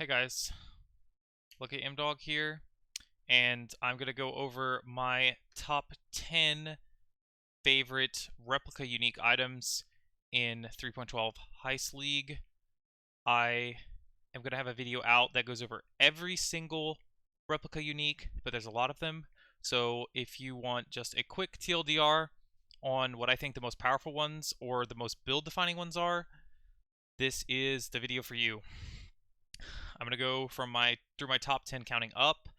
Hey guys, look at MDog here, and I'm gonna go over my top 10 favorite replica unique items in 3.12 Heist League. I am gonna have a video out that goes over every single replica unique, but there's a lot of them. So if you want just a quick TLDR on what I think the most powerful ones or the most build defining ones are, this is the video for you. I'm gonna go through my top 10 counting up.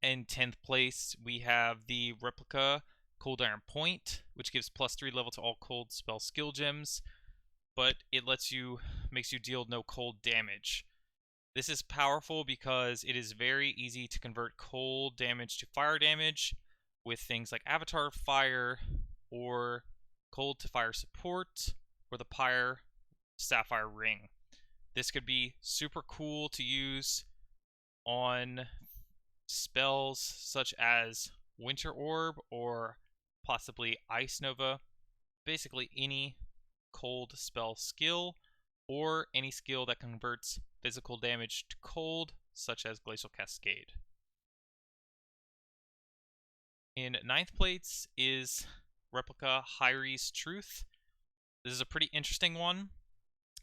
In 10th place, we have the Replica Cold Iron Point, which gives +3 level to all cold spell skill gems, but it makes you deal no cold damage. This is powerful because it is very easy to convert cold damage to fire damage with things like Avatar Fire or cold to fire support or the Pyre Sapphire Ring. This could be super cool to use on spells such as Winter Orb or possibly Ice Nova. Basically any cold spell skill or any skill that converts physical damage to cold, such as Glacial Cascade. In 9th place is Replica Hyri's Truth. This is a pretty interesting one.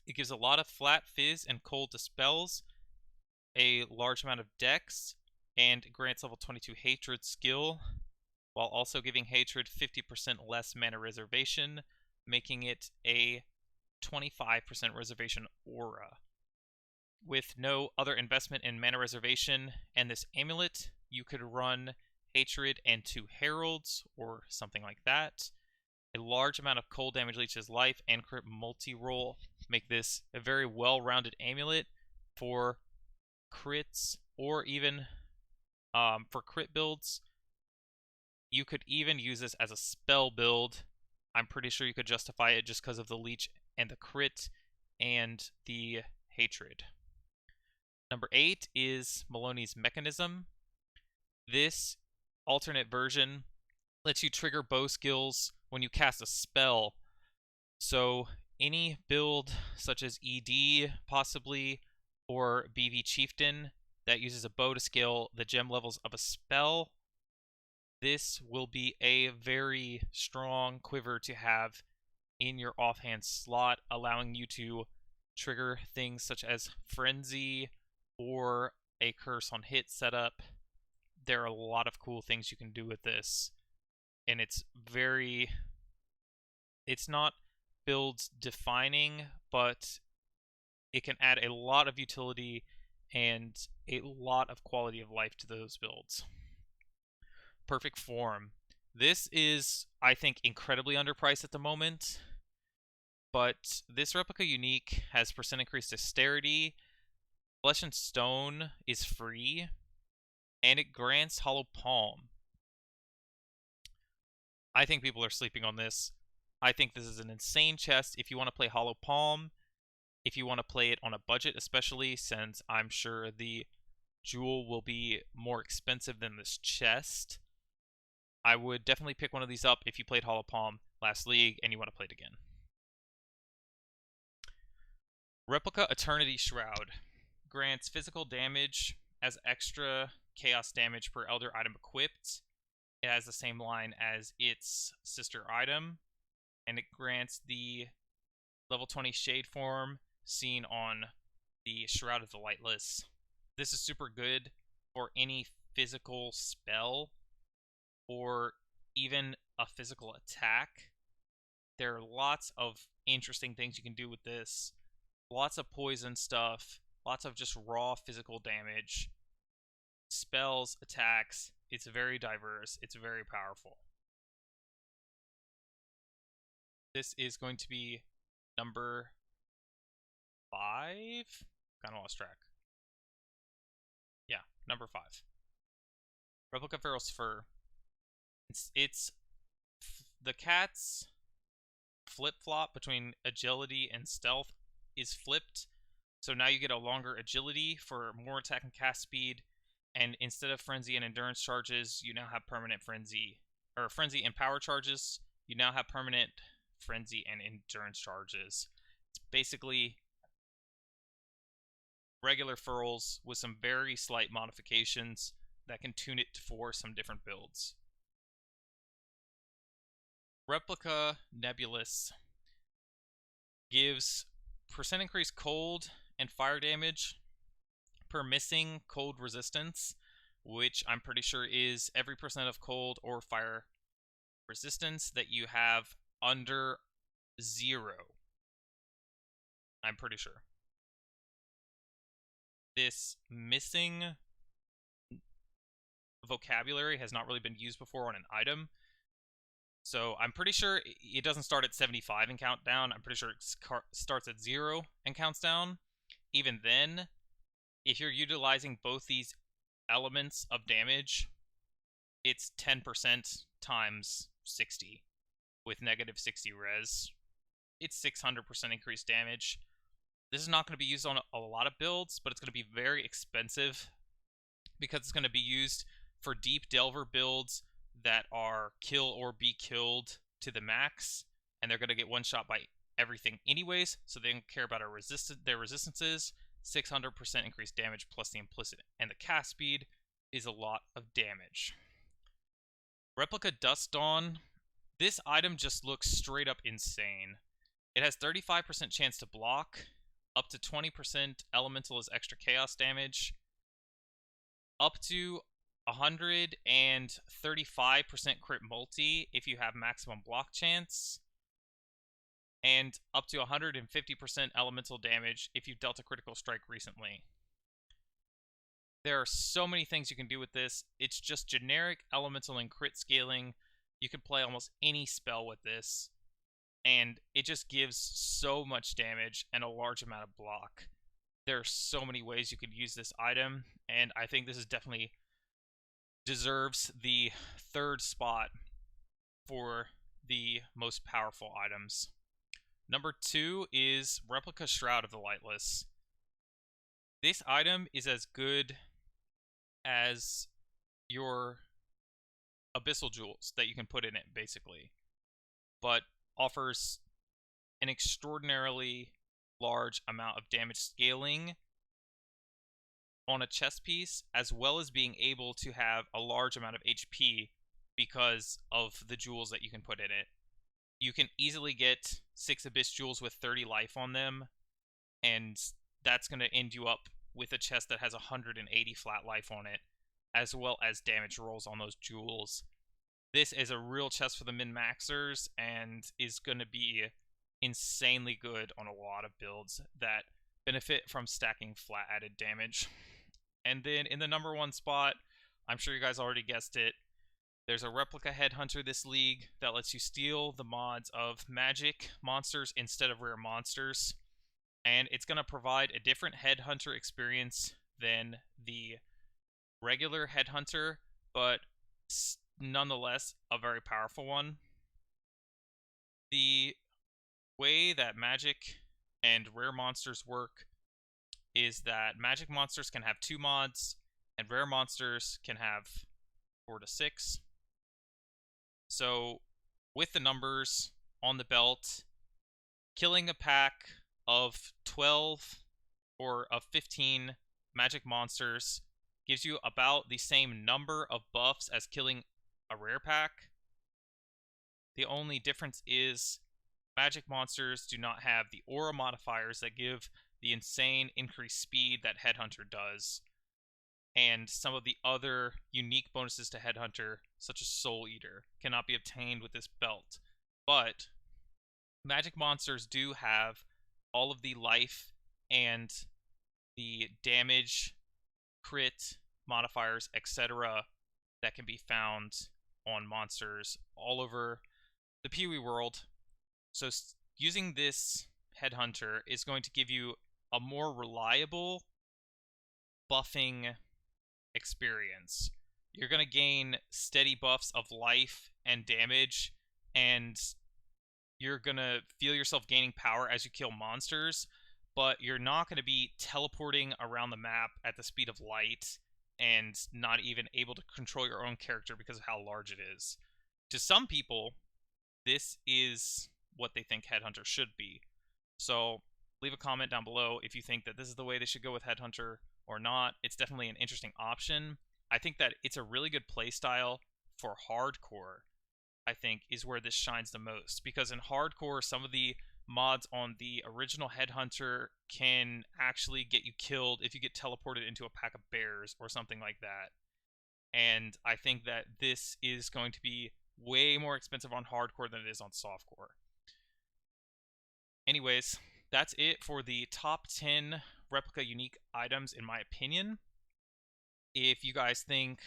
It gives a lot of flat fizz and cold to spells, a large amount of dex, and grants level 22 Hatred skill, while also giving Hatred 50% less mana reservation, making it a 25% reservation aura. With no other investment in mana reservation and this amulet, you could run Hatred and 2 Heralds, or something like that. A large amount of cold damage leeches life and crit multi-roll make this a very well-rounded amulet for crits, or even for crit builds. You could even use this as a spell build. I'm pretty sure you could justify it just because of the leech and the crit and the hatred. Number 8 is Maloney's Mechanism. This alternate version lets you trigger bow skills when you cast a spell. So any build such as ED possibly, or BV Chieftain that uses a bow to scale the gem levels of a spell, this will be a very strong quiver to have in your offhand slot, allowing you to trigger things such as Frenzy or a Curse on hit setup. There are a lot of cool things you can do with this, and it's not build defining, but it can add a lot of utility and a lot of quality of life to those builds. Perfect Form. This is, I think, incredibly underpriced at the moment, but this replica unique has percent increased dexterity. Flesh and Stone is free, and it grants Hollow Palm. I think people are sleeping on this. I think this is an insane chest if you want to play Hollow Palm, if you want to play it on a budget, especially since I'm sure the jewel will be more expensive than this chest. I would definitely pick one of these up if you played Hollow Palm last league and you want to play it again. Replica Eternity Shroud grants physical damage as extra chaos damage per elder item equipped. It has the same line as its sister item, and it grants the level 20 shade form seen on the Shroud of the Lightless. This is super good for any physical spell or even a physical attack. There are lots of interesting things you can do with this. Lots of poison stuff, lots of just raw physical damage, spells, attacks. It's very diverse. It's very powerful. This is going to be number 5. Kind of lost track. Yeah, number 5. Replica Farrul's Fur. It's the cat's flip-flop between agility and stealth is flipped. So now you get a longer agility for more attack and cast speed, and instead of frenzy and endurance charges, you now have permanent frenzy, or frenzy and power charges. You now have permanent frenzy and endurance charges. It's basically regular Farruls with some very slight modifications that can tune it for some different builds. Replica Nebulis gives percent increased cold and fire damage per missing cold resistance, which I'm pretty sure is every percent of cold or fire resistance that you have under 0. I'm pretty sure. This missing vocabulary has not really been used before on an item. So I'm pretty sure it doesn't start at 75 and count down. I'm pretty sure it starts at 0 and counts down. Even then, if you're utilizing both these elements of damage, it's 10% times 60 with negative 60 res. It's 600% increased damage. This is not going to be used on a lot of builds, but it's going to be very expensive because it's going to be used for deep delver builds that are kill or be killed to the max, and they're going to get one shot by everything anyways, so they don't care about their resistances. 600% increased damage plus the implicit, and the cast speed is a lot of damage. Replica Duskdawn. This item just looks straight up insane. It has 35% chance to block, up to 20% elemental as extra chaos damage, up to 135% crit multi if you have maximum block chance, and up to 150% elemental damage if you've dealt a critical strike recently. There are so many things you can do with this. It's just generic elemental and crit scaling. You can play almost any spell with this, and it just gives so much damage and a large amount of block. There are so many ways you could use this item, and I think this is definitely deserves the 3rd spot for the most powerful items. Number 2 is Replica Shroud of the Lightless. This item is as good as your abyssal jewels that you can put in it, basically, but offers an extraordinarily large amount of damage scaling on a chest piece, as well as being able to have a large amount of HP because of the jewels that you can put in it. You can easily get 6 abyss jewels with 30 life on them, and that's going to end you up with a chest that has 180 flat life on it, as well as damage rolls on those jewels. This is a real chest for the min-maxers, and is going to be insanely good on a lot of builds that benefit from stacking flat added damage. And then in the number 1 spot, I'm sure you guys already guessed it, there's a Replica Headhunter this league that lets you steal the mods of magic monsters instead of rare monsters. And it's going to provide a different Headhunter experience than the regular Headhunter, but nonetheless a very powerful one. The way that magic and rare monsters work is that magic monsters can have 2 mods, and rare monsters can have 4 to 6. So, with the numbers on the belt, killing a pack of 12 or of 15 magic monsters gives you about the same number of buffs as killing a rare pack. The only difference is magic monsters do not have the aura modifiers that give the insane increased speed that Headhunter does, and some of the other unique bonuses to Headhunter, such as Soul Eater, cannot be obtained with this belt. But magic monsters do have all of the life and the damage, crit modifiers, etc. that can be found on monsters all over the PoE world. So using this Headhunter is going to give you a more reliable buffing experience. You're going to gain steady buffs of life and damage, and you're going to feel yourself gaining power as you kill monsters, but you're not going to be teleporting around the map at the speed of light and not even able to control your own character because of how large it is. To some people, this is what they think Headhunter should be. So Leave a comment down below if you think that this is the way they should go with Headhunter or not. It's definitely an interesting option. I think that it's a really good playstyle for hardcore, I think, is where this shines the most. Because in hardcore, some of the mods on the original Headhunter can actually get you killed if you get teleported into a pack of bears or something like that. And I think that this is going to be way more expensive on hardcore than it is on softcore. Anyways, that's it for the top 10 replica unique items in my opinion. If you guys think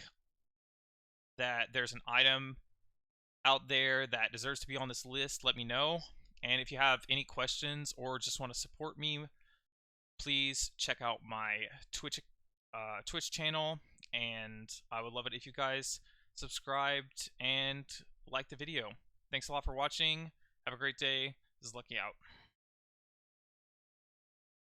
that there's an item out there that deserves to be on this list, let me know. And if you have any questions or just want to support me, please check out my Twitch channel, and I would love it if you guys subscribed and liked the video. Thanks a lot for watching. Have a great day. This is Lucky out.